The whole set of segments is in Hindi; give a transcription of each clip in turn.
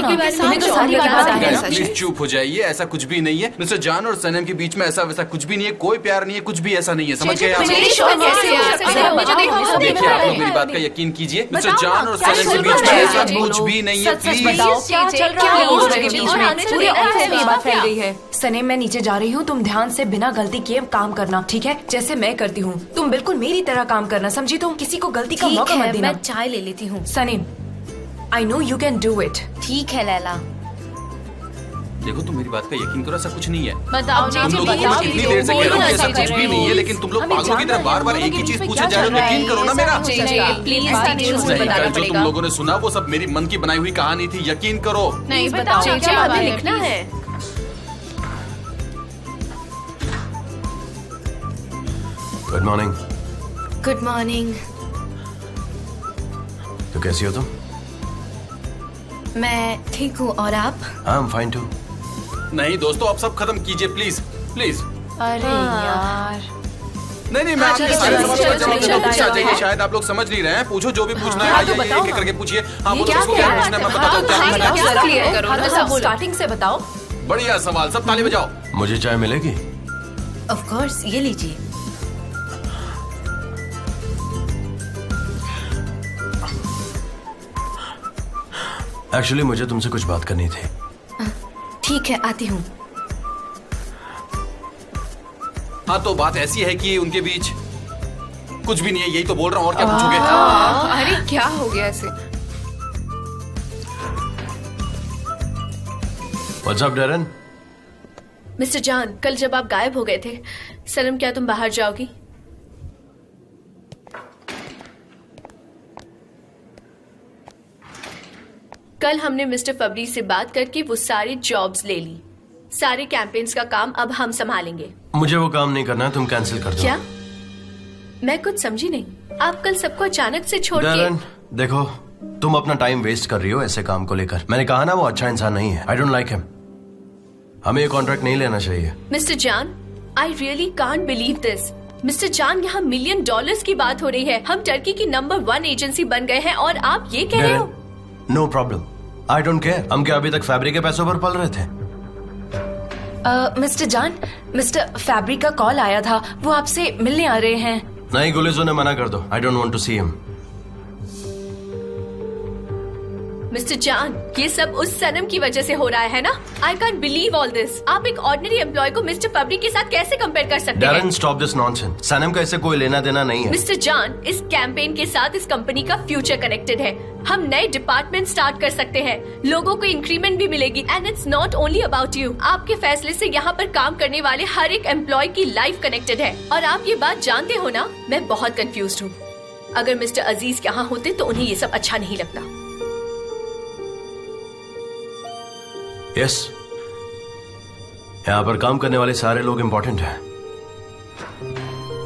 प्लीज चुप हो जाइए, ऐसा कुछ भी नहीं है। मिस्टर जान और सनम के बीच में ऐसा वैसा कुछ भी नहीं है, कोई प्यार नहीं है, कुछ भी ऐसा नहीं है, समझ गए आप? देखिए आप लोग मेरी बात का यकीन कीजिए, मिस्टर जान और सनम के बीच में ऐसा कुछ भी नहीं है। प्लीज सनम, मैं नीचे जा रही हूँ, तुम ध्यान से बिना गलती किए काम करना, ठीक है? जैसे मैं करती हूँ, तुम बिल्कुल मेरी तरह काम करना, समझी? तुम किसी को गलती का मौका मत देना। मैं चाय ले लेती हूँ। Sanam, I know you can do it. ठीक है लैला। देखो तुम मेरी बात का यकीन करो, ऐसा कुछ नहीं है। बताओ तुम लोगों को मैं कितनी देर से कह रहा हूँ ऐसा कुछ भी नहीं है, लेकिन तुम लोग पागलों की तरह बार बार एक ही चीज पूछे जा रहे हो। यकीन करो ना मेरा। प्लीज कल जो तुम लोगों ने सुना वो सब मेरी मन की बनाई हुई कहानी थी, यकीन करो। नहीं बताओ क्या लिखना है। Good morning. Good morning. तो कैसी हो तुम? मैं ठीक हूँ, और आप? I am fine too. नहीं दोस्तों, आप सब खत्म कीजिए प्लीज प्लीज। अरे यार, नहीं मैं आपके सारे सवाल का जवाब देना पूछा चाहिए, शायद आप लोग समझ नहीं रहे हैं। पूछो जो भी पूछना है, आइए एक एक करके पूछिए। हाँ बोलो, उसको क्या पूछना है मैं बताता हूँ। स्टार्टिंग से बताओ। बढ़िया सवाल, सब ताली बजाओ। मुझे चाय मिलेगी? ऑफ कोर्स, ये लीजिए। एक्चुअली मुझे तुमसे कुछ बात करनी थी। ठीक है, आती हूँ। हाँ तो बात ऐसी है कि उनके बीच कुछ भी नहीं है, यही तो बोल रहा हूँ, और क्या पूछोगे? अरे क्या हो गया ऐसे? What's up, Darren? मिस्टर जान, कल जब आप गायब हो गए थे, सनम क्या तुम बाहर जाओगी? कल हमने मिस्टर फबरी से बात करके वो सारी जॉब्स ले ली। सारे कैंपेन्स का काम अब हम संभालेंगे। मुझे वो काम नहीं करना है, तुम कैंसिल कर दो। क्या? मैं कुछ समझी नहीं। आप कल सबको अचानक से छोड़ के। देखो, तुम अपना टाइम वेस्ट कर रही हो ऐसे काम को लेकर। मैंने कहा ना वो अच्छा इंसान नहीं है। I don't like him. हमें ये कॉन्ट्रैक्ट नहीं लेना चाहिए। मिस्टर जान, I really can't believe this. Mister जान, यहाँ $1 मिलियन की बात हो रही है। हम टर्की की नंबर 1 एजेंसी बन गए हैं और आप ये कह रहे हो? No problem, I don't care. हम क्या अभी तक फैब्रिक के पैसों पर पल रहे थे? मिस्टर जान, मिस्टर फैब्रिक का कॉल आया था, वो आपसे मिलने आ रहे हैं। नहीं, गुलिजो ने मना कर दो। I don't want to see him. Mister John, ये सब उस सनम की वजह से हो रहा है ना? I can't believe all this. आप एक ऑर्डिनरी एम्प्लॉय को मिस्टर फैब्रिक के साथ कैसे कंपेयर कर सकते हैं? Darren, stop this nonsense. Sanam का इससे कोई लेना देना नहीं है। मिस्टर जान, इस कैंपेन के साथ इस कंपनी का फ्यूचर कनेक्टेड है। हम नए डिपार्टमेंट स्टार्ट कर सकते हैं, लोगों को इंक्रीमेंट भी मिलेगी, and it's not only about you. आपके फैसले से यहाँ पर काम करने वाले हर एक एम्प्लॉय की लाइफ कनेक्टेड है, और आप ये बात जानते हो ना? मैं बहुत कंफ्यूज्ड हूँ। अगर मिस्टर अजीज यहाँ होते तो उन्हें ये सब अच्छा नहीं लगता। यस, यहाँ पर काम करने वाले सारे लोग इम्पोर्टेंट हैं।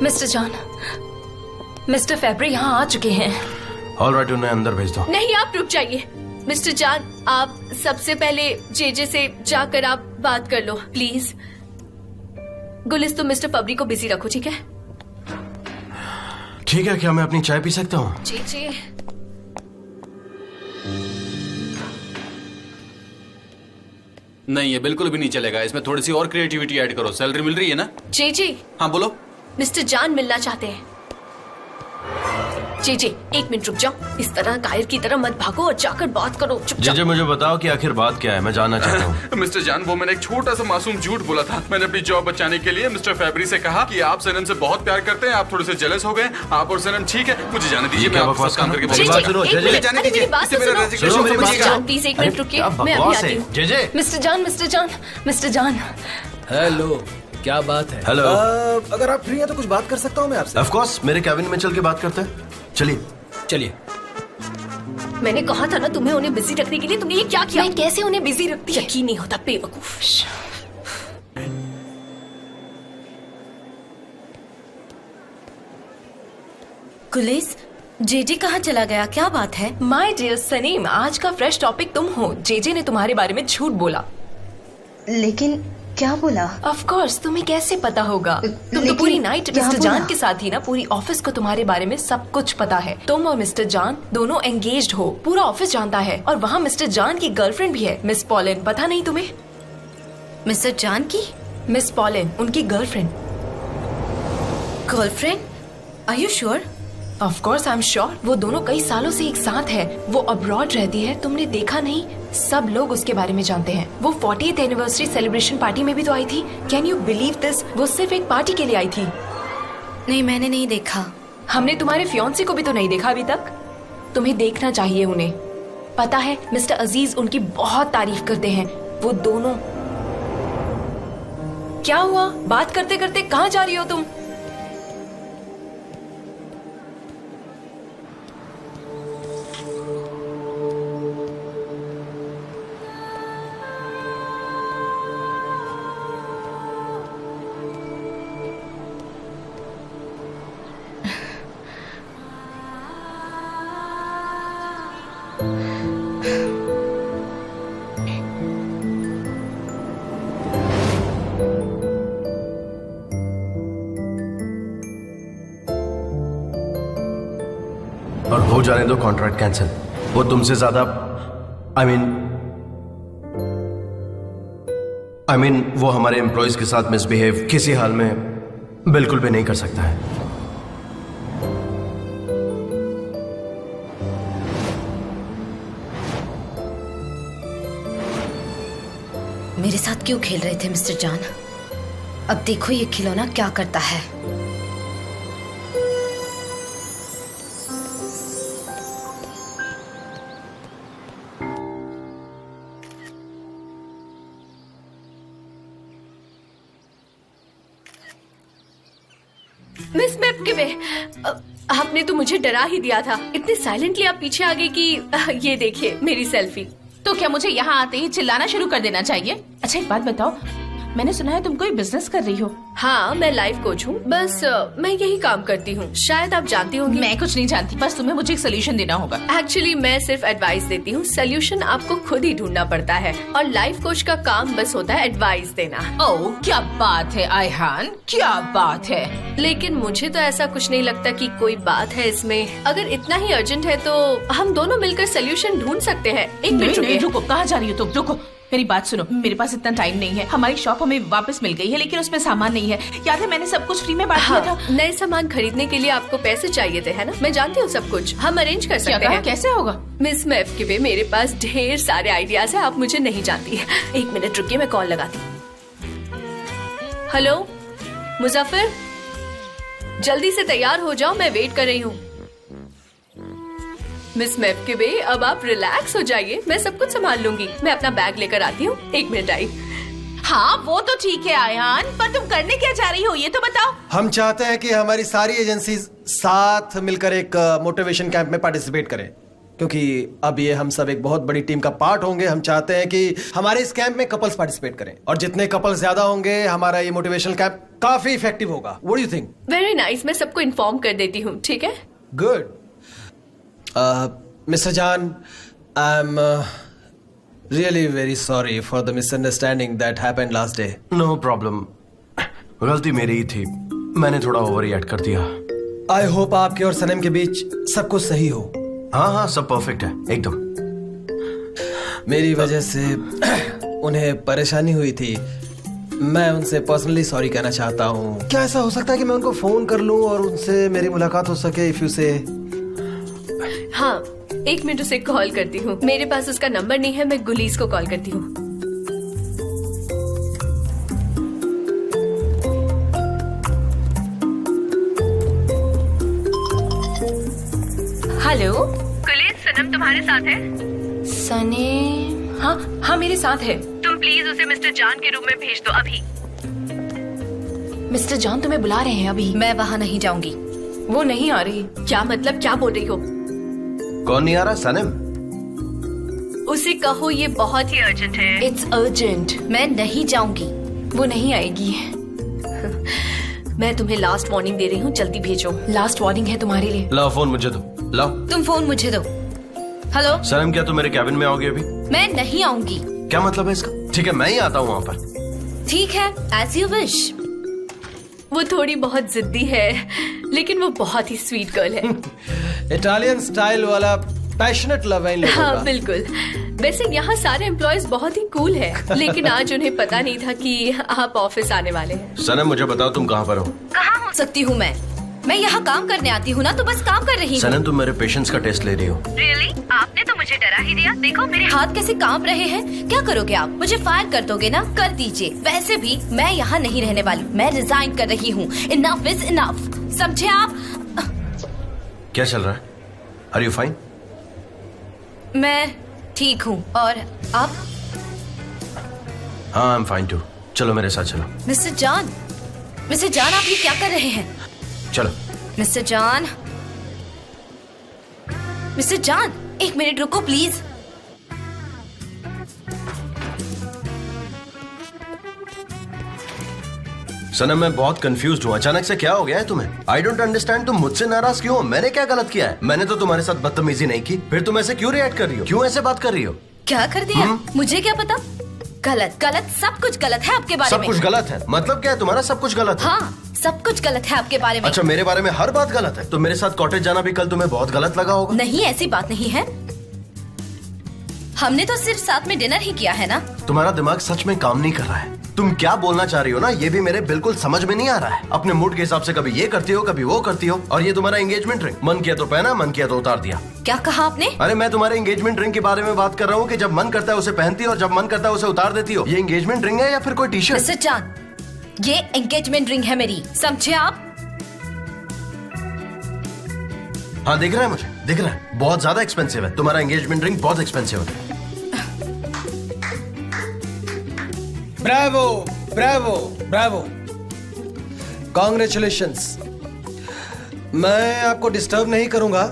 मिस्टर जान, मिस्टर फैब्रिक यहाँ आ चुके हैं। ऑलराइट, उन्हें अंदर भेज दो। नहीं, आप रुक जाइए। मिस्टर जान, आप सबसे पहले जेजे से जाकर आप बात कर लो प्लीज। गुलिस, तुम मिस्टर फबरी को बिजी रखो, ठीक है? ठीक है, क्या मैं अपनी चाय पी सकता हूँ? जी जी। नहीं, ये बिल्कुल भी नहीं चलेगा। इसमें थोड़ी सी और क्रिएटिविटी ऐड करो। सैलरी मिल रही है ना? जी जी। हाँ बोलो। मिस्टर जान मिलना चाहते हैं। जी जी, 1 मिनट रुक जाओ। इस तरह कायर की तरह मत भागो और जाकर बात करो। चुपचाप। जी, मुझे बताओ कि आखिर बात क्या है, मैं जानना चाहता हूँ। मिस्टर जान, वो मैंने एक छोटा सा मासूम झूठ बोला था। मैंने अपनी जॉब बचाने के लिए मिस्टर फैब्री से कहा कि आप सनम से बहुत प्यार करते हैं, आप थोड़े से जेलस हो गए। आप और सनम ठीक है, मुझे जाने दीजिए, मैं आपके साथ काम करके प्लीज 1 मिनट रुकिए, मैं अभी आती हूँ। मिस्टर जान। हेलो, क्या बात है? हेलो। अगर आप फ्री हैं तो कुछ बात कर सकता हूँ मैं आपसे? ऑफ कोर्स, मेरे कैबिन में चल के बात करते हैं। चलिए चलिए। मैंने कहा था ना तुम्हें उन्हें बिजी रखने के लिए, तुमने ये क्या किया? मैं कैसे उन्हें बिजी रखती? यकीन नहीं होता, बेवकूफ। गुलिस, जेजे कहाँ चला गया? क्या बात है? माय डियर सनीम, आज का फ्रेश टॉपिक तुम हो। जेजे ने तुम्हारे बारे में झूठ बोला। लेकिन क्या बोला? ऑफ कोर्स, तुम्हें कैसे पता होगा? तुम तो लेकिन पूरी नाइट क्या मिस्टर बोला? जान के साथ ही ना, पूरी ऑफिस को तुम्हारे बारे में सब कुछ पता है। तुम और मिस्टर जान दोनों एंगेज्ड हो, पूरा ऑफिस जानता है। और वहाँ मिस्टर जान की गर्लफ्रेंड भी है, मिस पॉलिन। पता नहीं तुम्हें? मिस्टर जान की मिस पॉलिन, उनकी girlfriend. Girlfriend? Are you sure? Of course I am sure. वो दोनों कई सालों से एक साथ है। वो अब्रॉड रहती है, तुमने देखा नहीं? सब लोग उसके बारे में जानते हैं। वो 40th एनिवर्सरी सेलिब्रेशन पार्टी में भी तो आई थी। Can you believe this? वो सिर्फ एक पार्टी के लिए आई थी। नहीं, मैंने नहीं देखा। हमने तुम्हारे फियांसे को भी तो नहीं देखा अभी तक। तुम्हें देखना चाहिए उन्हें। पता है, मिस्टर अजीज उनकी बहुत तारीफ करते हैं। वो दोनों। क्या हुआ? बात करते करते कहाँ जा रही हो तुम? और हो जाने दो कॉन्ट्रैक्ट कैंसिल। वो तुमसे ज्यादा आई मीन वो हमारे एम्प्लॉयज के साथ मिसबिहेव किसी हाल में बिल्कुल भी नहीं कर सकता है। मेरे साथ क्यों खेल रहे थे मिस्टर जान? अब देखो ये खिलौना क्या करता है। मिस मैपकिवे, आपने तो मुझे डरा ही दिया था। इतने साइलेंटली आप पीछे आ गए कि ये देखिए मेरी सेल्फी। तो क्या मुझे यहाँ आते ही चिल्लाना शुरू कर देना चाहिए? अच्छा एक बात बताओ, मैंने सुना है तुम कोई बिजनेस कर रही हो। हाँ, मैं लाइफ कोच हूँ। बस मैं यही काम करती हूँ। शायद आप जानती होंगी। मैं कुछ नहीं जानती, बस तुम्हें मुझे एक सोल्यूशन देना होगा। एक्चुअली मैं सिर्फ एडवाइस देती हूँ, सोल्यूशन आपको खुद ही ढूंढना पड़ता है। और लाइफ कोच का काम बस होता है एडवाइस देना। ओह क्या बात है आयहान, क्या बात है। लेकिन मुझे तो ऐसा कुछ नहीं लगता कि कोई बात है इसमें। अगर इतना ही अर्जेंट है तो हम दोनों मिलकर सोल्यूशन ढूंढ सकते हैं। एक मिनट नहीं, रुकिए। रुको, कहाँ जा रही हो तुम? रुको, मेरी बात सुनो। मेरे पास इतना टाइम नहीं है। हमारी शॉप हमें वापस मिल गई है, लेकिन उसमें सामान नहीं है। याद है मैंने सब कुछ फ्री में बांट दिया था। नए सामान खरीदने के लिए आपको पैसे चाहिए थे, है ना? मैं जानती हूँ सब कुछ। हम अरेंज कर सकते हैं। कैसे होगा? मिस मैपकिवे, मेरे पास ढेर सारे आइडियाज है। आप मुझे नहीं जानती। एक मिनट रुकिए, मैं कॉल लगाती हूँ। हेलो मुजफ्फर, जल्दी से तैयार हो जाओ, मैं वेट कर रही हूँ। मिस मैपकिवे, अब आप रिलैक्स हो जाइए, मैं सब कुछ संभाल लूंगी। मैं अपना बैग लेकर आती हूँ। एक मिनट आई। हाँ वो तो ठीक है आयहान, पर तुम करने क्या जा रही हो ये तो बताओ। हम चाहते हैं कि हमारी सारी एजेंसी साथ मिलकर एक मोटिवेशन कैंप में पार्टिसिपेट करें, क्योंकि अब ये हम सब एक बहुत बड़ी टीम का पार्ट होंगे। हम चाहते हैं कि हमारे इस कैंप में कपल्स पार्टिसिपेट करें, और जितने कपल्स ज्यादा होंगे हमारा ये मोटिवेशनल कैंप काफी इफेक्टिव होगा। What do you think? Very nice, मैं सबको इन्फॉर्म कर देती हूँ। ठीक है, good. Mr. Jan, I'm really very sorry for the misunderstanding that happened last day. No problem, गलती मेरी ही थी। मैंने थोड़ा ओवर रिएक्ट कर दिया। I hope आपके और सनम के बीच सब कुछ सही हो। हाँ हाँ, सब परफेक्ट है एकदम। मेरी वजह से उन्हें परेशानी हुई थी। मैं उनसे पर्सनली सॉरी कहना चाहता हूँ। क्या ऐसा हो सकता है कि मैं उनको फोन कर लूँ और उनसे मेरी मुलाकात हो सके? इफ यू से। हाँ, एक मिनट उसे कॉल करती हूँ। मेरे पास उसका नंबर नहीं है, मैं गुलीस को कॉल करती हूँ। हेलो गुलीस, सनम तुम्हारे साथ है? सने? हाँ हाँ, मेरे साथ है। तुम प्लीज उसे मिस्टर जान के रूम में भेज दो अभी। मिस्टर जान तुम्हें बुला रहे हैं अभी। मैं वहाँ नहीं जाऊंगी। वो नहीं आ रही। क्या मतलब, क्या बोल रही हो? कौन नहीं आ रहा? सनम? उसे कहो ये बहुत ही अर्जेंट है। It's urgent. मैं नहीं जाऊंगी। वो नहीं आएगी। मैं तुम्हें लास्ट वार्निंग दे रही हूँ, जल्दी भेजो। लास्ट वार्निंग है तुम्हारे लिए। लाओ फोन मुझे दो, लाओ। तुम फोन मुझे दो। हेलो सनम, क्या तुम मेरे कैबिन में आओगे अभी? मैं नहीं आऊंगी। क्या मतलब है इसका? ठीक है, मैं ही आता हूँ वहाँ पर। ठीक है, एज यू विश। वो थोड़ी बहुत जिद्दी है, लेकिन वो बहुत ही स्वीट गर्ल है। इटालियन स्टाइल वाला पैशनेट लव है इन लोगों हाँ का। बिल्कुल। वैसे यहाँ सारे एम्प्लॉयज बहुत ही कूल है, लेकिन आज उन्हें पता नहीं था कि आप ऑफिस आने वाले हैं। सनम मुझे बताओ तुम कहाँ पर हो? कहाँ हो सकती हूँ मैं यहाँ काम करने आती हूँ ना, तो बस काम कर रही हूँ। सनम तुम मेरे पेशेंस का टेस्ट ले रही हो? Really? आपने तो मुझे डरा ही दिया। देखो मेरे हाथ कैसे कांप रहे हैं। क्या करोगे आप? मुझे फायर कर दोगे ना? कर दीजिए। वैसे भी मैं यहाँ नहीं रहने वाली, मैं रिजाइन कर रही हूँ। इनफ इज इनफ, समझे आप? क्या चल रहा है? Are you fine? मैं ठीक हूँ, और आप? हाँ आई एम फाइन टू। चलो मेरे साथ चलो। मिस्टर जॉन, आप ये क्या कर रहे हैं? चलो। मिस्टर जॉन, एक मिनट रुको प्लीज। सनम मैं बहुत कंफ्यूज्ड हूँ, अचानक से क्या हो गया है तुम्हें? आई डोंट अंडरस्टैंड, तुम मुझसे नाराज क्यों हो? मैंने क्या गलत किया है? मैंने तो तुम्हारे साथ बदतमीजी नहीं की, फिर तुम ऐसे क्यों रिएक्ट कर रही हो? क्यों ऐसे बात कर रही हो? क्या कर दिया? मुझे क्या पता? गलत, सब कुछ गलत है आपके बारे में। सब कुछ गलत है? मतलब क्या है तुम्हारा सब कुछ गलत है? हाँ, सब कुछ गलत है आपके बारे में। अच्छा मेरे बारे में हर बात गलत है? तो मेरे साथ कॉटेज जाना भी कल तुम्हें बहुत गलत लगा होगा। नहीं, ऐसी बात नहीं है। हमने तो सिर्फ साथ में डिनर ही किया है ना। तुम्हारा दिमाग सच में काम नहीं कर रहा है। तुम क्या बोलना चाह रही हो ना, ये भी मेरे बिल्कुल समझ में नहीं आ रहा है। अपने मूड के हिसाब से कभी ये करती हो, कभी वो करती हो। और ये तुम्हारा एंगेजमेंट रिंग, मन किया तो पहना, मन किया तो उतार दिया। क्या कहा आपने? अरे मैं तुम्हारे एंगेजमेंट रिंग के बारे में बात कर रहा हूँ कि जब मन करता है उसे पहनती हो और जब मन करता है उसे उतार देती हो। ये एंगेजमेंट रिंग है या फिर कोई टी शर्ट? मिस्टर जान, ये एंगेजमेंट रिंग है मेरी, समझे आप? हाँ दिख रहा है, मुझे दिख रहा है। बहुत ज्यादा एक्सपेंसिव है तुम्हारा एंगेजमेंट रिंग, बहुत एक्सपेंसिव है। Bravo bravo bravo, congratulations. मैं आपको डिस्टर्ब नहीं करूंगा।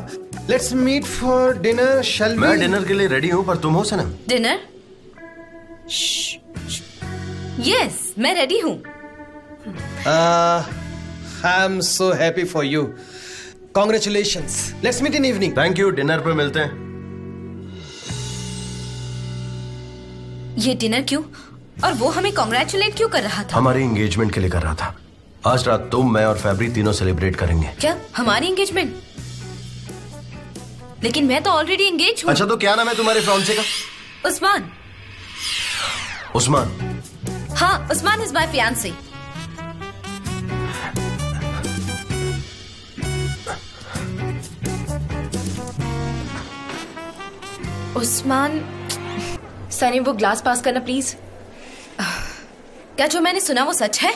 Let's meet for dinner, shall we? मैं डिनर के लिए रेडी हूँ, पर तुम हो सनम? डिनर? यस, मैं रेडी हूँ। I am so happy for you. Congratulations. Let's meet in evening. Thank you, dinner पे मिलते हैं। ये डिनर क्यों? और वो हमें कॉन्ग्रेचुलेट क्यों कर रहा था? हमारी एंगेजमेंट के लिए कर रहा था। आज रात तुम, मैं और फैब्री तीनों सेलिब्रेट करेंगे। क्या हमारी एंगेजमेंट? लेकिन मैं तो ऑलरेडी एंगेज हूँ। अच्छा तो क्या नाम है तुम्हारे फियांसे का? उस्मान। उस्मान? हाँ, Usman is my fiancee. Usman. Sunny वो ग्लास पास करना प्लीज। क्या जो मैंने सुना वो सच है?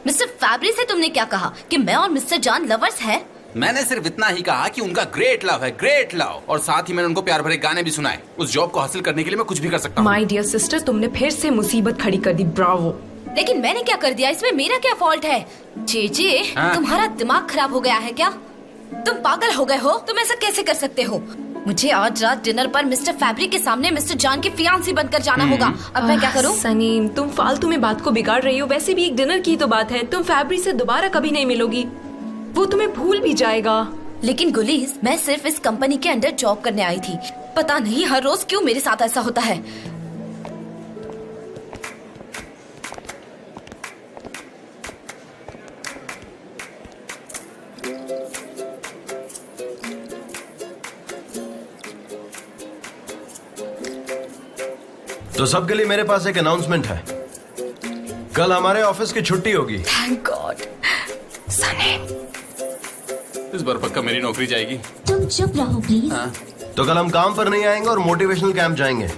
मिस्टर फैब्री से तुमने क्या कहा कि मैं और मिस्टर जॉन लवर्स हैं? मैंने सिर्फ इतना ही कहा कि उनका ग्रेट लव है, ग्रेट लव। और साथ ही मैंने उनको प्यार भरे गाने भी सुनाए। उस जॉब को हासिल करने के लिए मैं कुछ भी कर सकता हूँ। माय डियर सिस्टर, तुमने फिर से मुसीबत खड़ी कर दी। ब्रावो। लेकिन मैंने क्या कर दिया? इसमें मेरा क्या फॉल्ट है? जे हाँ? तुम्हारा दिमाग खराब हो गया है क्या? तुम पागल हो गए हो? तुम ऐसा कैसे कर सकते हो? मुझे आज रात डिनर पर मिस्टर फैब्री के सामने मिस्टर जॉन की फियांसी बनकर जाना होगा। अब मैं क्या करूं? सनी तुम फालतू में बात को बिगाड़ रही हो। वैसे भी एक डिनर की तो बात है। तुम फैब्री से दोबारा कभी नहीं मिलोगी, वो तुम्हें भूल भी जाएगा। लेकिन गुलीज, मैं सिर्फ इस कंपनी के अंडर जॉब करने आई थी। पता नहीं हर रोज क्यों मेरे साथ ऐसा होता है। तो सबके लिए मेरे पास एक अनाउंसमेंट है। कल हमारे ऑफिस की छुट्टी होगी। Thank God. सनी इस बार पक्का मेरी नौकरी जाएगी। तुम चुप रहो प्लीज। तो कल हम काम पर नहीं आएंगे और मोटिवेशनल कैंप जाएंगे।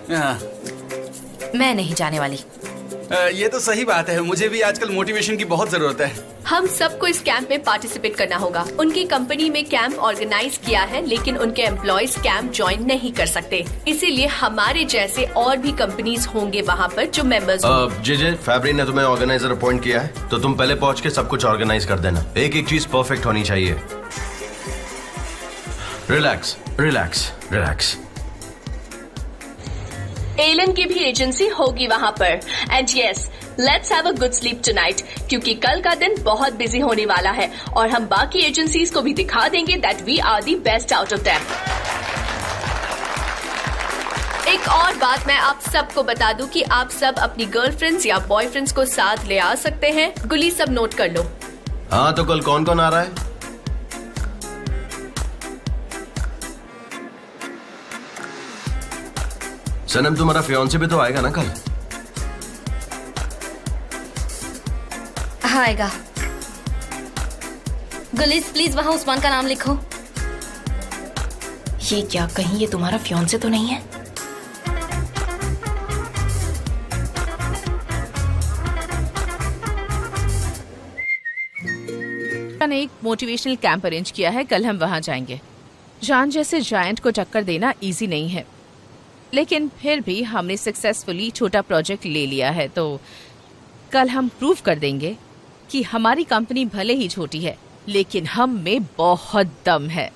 मैं नहीं जाने वाली। ये तो सही बात है, मुझे भी आजकल मोटिवेशन की बहुत जरूरत है। हम सबको इस कैंप में पार्टिसिपेट करना होगा। उनकी कंपनी में कैंप ऑर्गेनाइज किया है, लेकिन उनके एम्प्लॉयज कैंप ज्वाइन नहीं कर सकते। इसीलिए हमारे जैसे और भी कंपनीज होंगे वहाँ पर जो मेंबर्स जे फैब्री ने तुम्हें ऑर्गेनाइजर अपॉइंट किया है, तो तुम पहले पहुंच के सब कुछ ऑर्गेनाइज कर देना। एक एक चीज परफेक्ट होनी चाहिए। Relax relax relax. एलन की भी एजेंसी होगी वहाँ पर। And yes, let's have a good sleep tonight, क्योंकि कल का दिन बहुत बिजी होने वाला है और हम बाकी एजेंसीज को भी दिखा देंगे that we are the best out of them. एक और बात मैं आप सबको बता दूं कि आप सब अपनी गर्लफ्रेंड्स या बॉयफ्रेंड्स को साथ ले आ सकते हैं। गुली, सब नोट कर लो। हाँ, तो कल कौन कौन आ रहा है? सनम, तुम्हारा फियांसे भी तो आएगा ना कल? हाँ, आएगा। गुलिस, प्लीज वहाँ उस्मान का नाम लिखो। ये क्या, कहीं ये तुम्हारा फियांसे तो नहीं है? ने एक मोटिवेशनल कैंप अरेंज किया है, कल हम वहां जाएंगे। जान जैसे जायंट को टक्कर देना इजी नहीं है, लेकिन फिर भी हमने सक्सेसफुली छोटा प्रोजेक्ट ले लिया है, तो कल हम प्रूव कर देंगे कि हमारी कंपनी भले ही छोटी है लेकिन हम में बहुत दम है।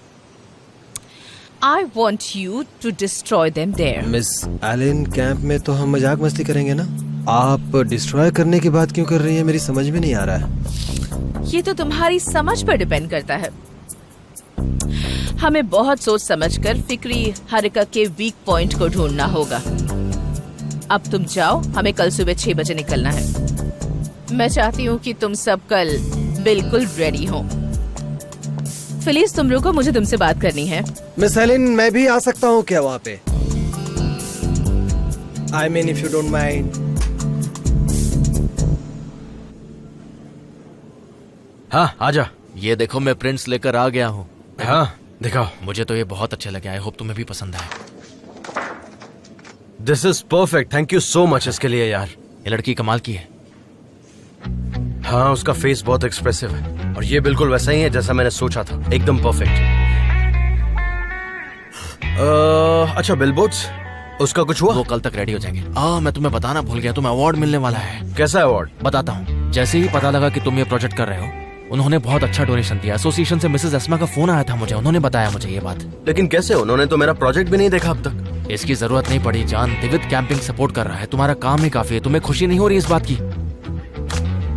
I want you to destroy them there. Miss Allen, camp में तो हम मजाक मस्ती करेंगे ना? आप डिस्ट्रॉय करने की बात क्यों कर रही है? मेरी समझ में नहीं आ रहा है। ये तो तुम्हारी समझ पर डिपेंड करता है। हमें बहुत सोच समझकर फिक्री हरकत के वीक पॉइंट को ढूंढना होगा। अब तुम जाओ, हमें कल सुबह 6 बजे निकलना है। मैं चाहती हूँ कि तुम सब कल बिल्कुल रेडी हो। फिलिस, तुम रुको, मुझे तुमसे बात करनी है। मिस एलन, मैं भी आ सकता हूँ क्या वहाँ पे? I mean, if you don't mind. हाँ, आजा। ये देखो, मैं प्रिंट्स लेकर आ गया हूँ। हाँ, दिखाओ। मुझे तो ये बहुत अच्छे लगे। आई होप तुम्हें भी पसंद आए। This is perfect, thank you so much इसके लिए यार। ये लड़की कमाल की है। हाँ, उसका फेस बहुत एक्सप्रेसिव है और ये बिल्कुल वैसा ही है जैसा मैंने सोचा था, एकदम परफेक्ट। अच्छा, बिलबोर्ड्स, उसका कुछ हुआ? वो कल तक रेडी हो जाएंगे। मैं तुम्हें बताना भूल गया, तुम्हें अवार्ड मिलने वाला है। कैसा अवार्ड? बताता हूँ। जैसे ही पता लगा कि तुम ये प्रोजेक्ट कर रहे हो, उन्होंने बहुत अच्छा डोनेशन दिया। एसोसिएशन से मिसेस अस्मा का फोन आया था मुझे, उन्होंने बताया मुझे ये बात। लेकिन कैसे? उन्होंने तो मेरा प्रोजेक्ट भी नहीं देखा अब तक। इसकी जरूरत नहीं पड़ी जान, दिविद कैंपिंग सपोर्ट कर रहा है, तुम्हारा काम ही काफी है। तुम्हें खुशी नहीं हो रही इस बात की?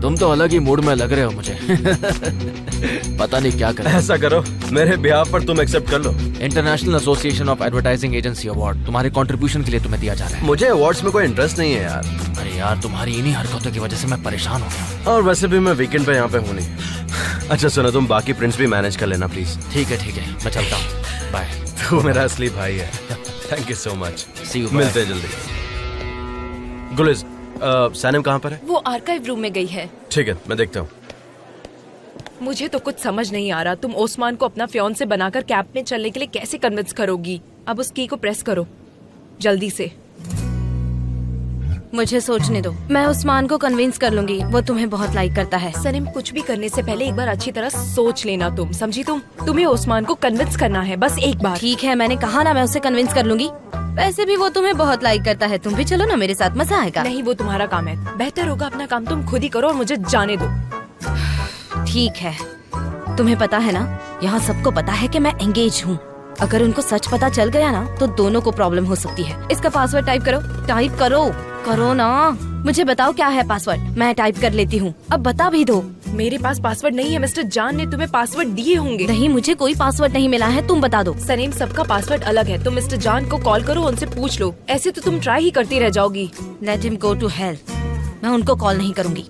तुम तो अलग ही मूड में लग रहे हो मुझे। पता नहीं क्या करें। ऐसा करो, मेरे ब्याह पर तुम एक्सेप्ट कर लो। International association of advertising agency award तुम्हारे कंट्रीब्यूशन के लिए तुम्हें दिया जा रहा है। मुझे अवार्ड्स में कोई इंटरेस्ट नहीं है यार। अरे यार, तुम्हारी इन्हीं हरकतों की वजह से मैं परेशान हो गया। और वैसे भी मैं वीकेंड पे यहाँ पे हूँ नहीं। अच्छा सुनो, तुम बाकी प्रिंट्स भी मैनेज कर लेना प्लीज। ठीक है, मैं चलता हूँ। बाय। तू मेरा असली भाई है। Thank you so much. See you. मिलते हैं जल्दी। गुलिज, सैनम कहाँ पर है? वो आर्काइव रूम में गई है। ठीक है, मैं देखता हूँ। मुझे तो कुछ समझ नहीं आ रहा, तुम ओस्मान को अपना फियांसे बनाकर कैंप में चलने के लिए कैसे कन्विंस करोगी? अब उस की को प्रेस करो जल्दी से। मुझे सोचने दो, मैं उस्मान को कन्विंस कर लूंगी, वो तुम्हें बहुत लाइक करता है। सनम, कुछ भी करने से पहले एक बार अच्छी तरह सोच लेना। तुम समझी? तुम्हें ओस्मान को कन्विंस करना है, बस एक बार। ठीक है, मैंने कहा ना, मैं उसे कन्विंस कर लूंगी। वैसे भी वो तुम्हें बहुत लाइक करता है, तुम भी चलो ना मेरे साथ, मजा आएगा। नहीं, वो तुम्हारा काम है, बेहतर होगा अपना काम तुम खुद ही करो और मुझे जाने दो। ठीक है, तुम्हें पता है ना, यहाँ सबको पता है कि मैं एंगेज हूँ। अगर उनको सच पता चल गया ना तो दोनों को प्रॉब्लम हो सकती है। इसका पासवर्ड टाइप करो। टाइप करो ना। मुझे बताओ क्या है पासवर्ड, मैं टाइप कर लेती हूँ। अब बता भी दो। मेरे पास पासवर्ड नहीं है, मिस्टर जान ने तुम्हें पासवर्ड दिए होंगे। नहीं, मुझे कोई पासवर्ड नहीं मिला है, तुम बता दो। सनीम, सबका पासवर्ड अलग है, तुम मिस्टर जान को कॉल करो, उनसे पूछ लो। ऐसे तो तुम ट्राई ही करती रह जाओगी। Let him go to hell. मैं उनको कॉल नहीं करूंगी।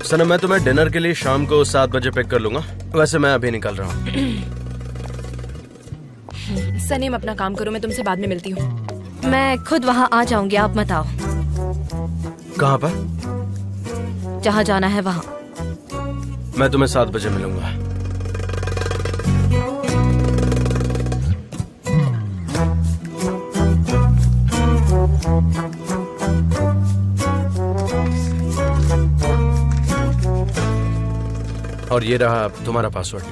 सनम, मैं तुम्हें डिनर के लिए शाम को 7 बजे पिक कर लूंगा। वैसे मैं अभी निकल रहा हूँ। सनीम, अपना काम करो, मैं तुमसे बाद में मिलती हूँ। मैं खुद वहाँ आ जाऊंगी, आप मत आओ। कहाँ पर? जहाँ जाना है वहाँ। मैं तुम्हें 7 बजे मिलूंगा। और ये रहा तुम्हारा पासवर्ड।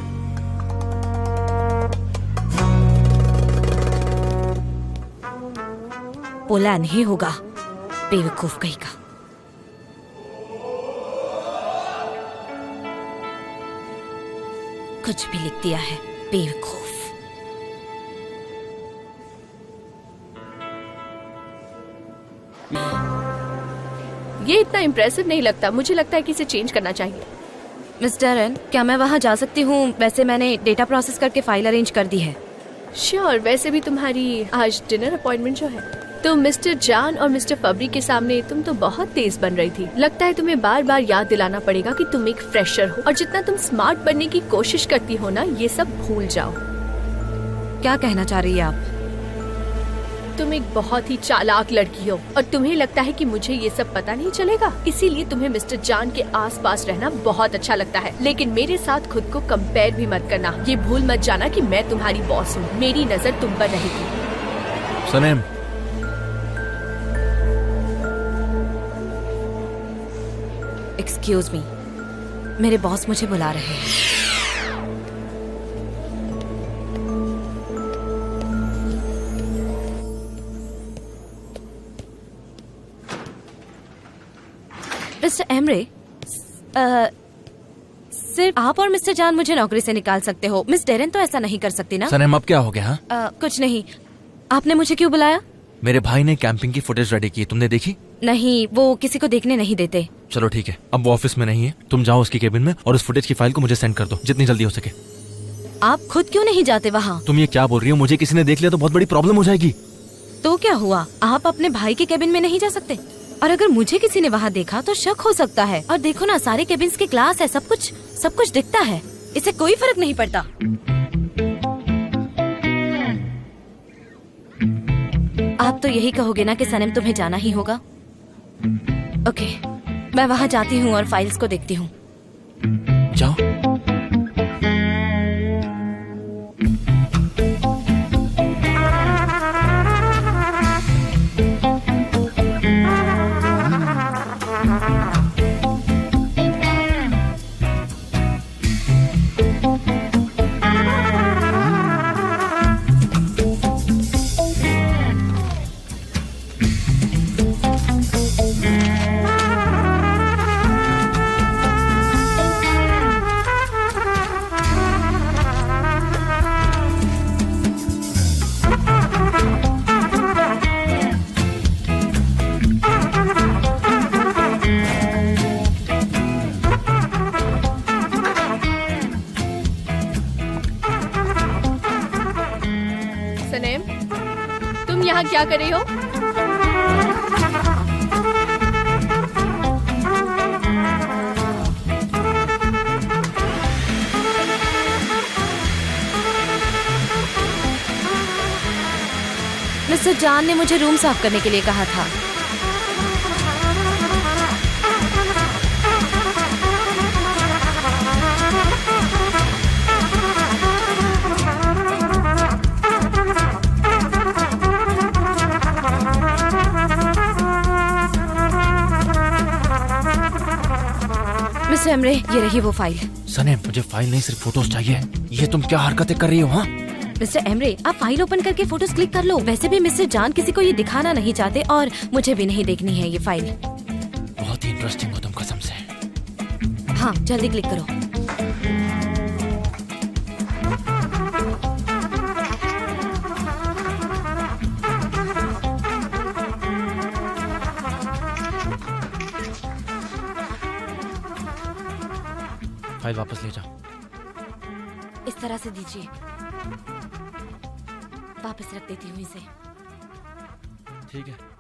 बोला नहीं होगा, बेवकूफ कहीं का। कुछ भी लिख दिया है, बेवकूफ। ये इतना इम्प्रेसिव नहीं लगता, मुझे लगता है कि इसे चेंज करना चाहिए। मिस डेरन, क्या मैं वहाँ जा सकती हूँ? वैसे मैंने डेटा प्रोसेस करके फाइल अरेंज कर दी है। श्योर, वैसे भी तुम्हारी आज डिनर अपॉइंटमेंट जो है, तो मिस्टर जान और मिस्टर फबरी के सामने तुम तो बहुत तेज बन रही थी। लगता है तुम्हें बार बार याद दिलाना पड़ेगा कि तुम एक फ्रेशर हो और जितना तुम स्मार्ट बनने की कोशिश करती हो ना, ये सब भूल जाओ। क्या कहना चाह रही है आप? तुम एक बहुत ही चालाक लड़की हो और तुम्हें लगता है कि मुझे ये सब पता नहीं चलेगा, इसीलिए तुम्हें मिस्टर जान के आसपास रहना बहुत अच्छा लगता है। लेकिन मेरे साथ खुद को कंपेयर भी मत करना। ये भूल मत जाना कि मैं तुम्हारी बॉस हूँ। मेरी नजर तुम पर रहेगी। सनेम, एक्सक्यूज मी, मेरे बॉस मुझे बुला रहे हैं। मिस्टर एमरे, सिर्फ आप और मिस्टर जान मुझे नौकरी से निकाल सकते हो। मिस डेरन तो ऐसा नहीं कर सकती ना? सनेम अब क्या हो गया? हाँ, कुछ नहीं। आपने मुझे क्यों बुलाया? मेरे भाई ने कैंपिंग की फुटेज रेडी की, तुमने देखी? नहीं, वो किसी को देखने नहीं देते। चलो ठीक है, अब वो ऑफिस में नहीं है, तुम जाओ उसकी केबिन में और उस फुटेज की फाइल को मुझे सेंड कर दो जितनी जल्दी हो सके। आप खुद क्यों नहीं जाते वहाँ? तुम ये क्या बोल रही हो? मुझे किसी ने देख लिया तो बहुत बड़ी प्रॉब्लम हो जाएगी। तो क्या हुआ? आप अपने भाई के केबिन में नहीं जा सकते? और अगर मुझे किसी ने वहाँ देखा तो शक हो सकता है। और देखो ना, सारे केबिन्स के ग्लास है, सब कुछ दिखता है। इससे कोई फर्क नहीं पड़ता। आप तो यही कहोगे ना कि सनम तुम्हें जाना ही होगा? ओके, मैं वहाँ जाती हूँ और फाइल्स को देखती हूँ। जाओ। सनेम, तुम यहाँ क्या कर रही हो? मिस्टर जान ने मुझे रूम साफ करने के लिए कहा था। मिस्टर एमरे, ये रही वो फाइल। सनेम, मुझे फाइल नहीं सिर्फ फोटोज चाहिए। ये तुम क्या हरकतें कर रही हो? हाँ, मिस्टर एमरे, आप फाइल ओपन करके फोटोज क्लिक कर लो। वैसे भी मिस्टर जान किसी को ये दिखाना नहीं चाहते और मुझे भी नहीं देखनी है ये फाइल। बहुत ही इंटरेस्टिंग हो तुम, कसम से। हाँ, जल्दी क्लिक करो। फाइल वापस ले जाओ। इस तरह से दीजिए। वापस रख देती हूँ इसे। ठीक है।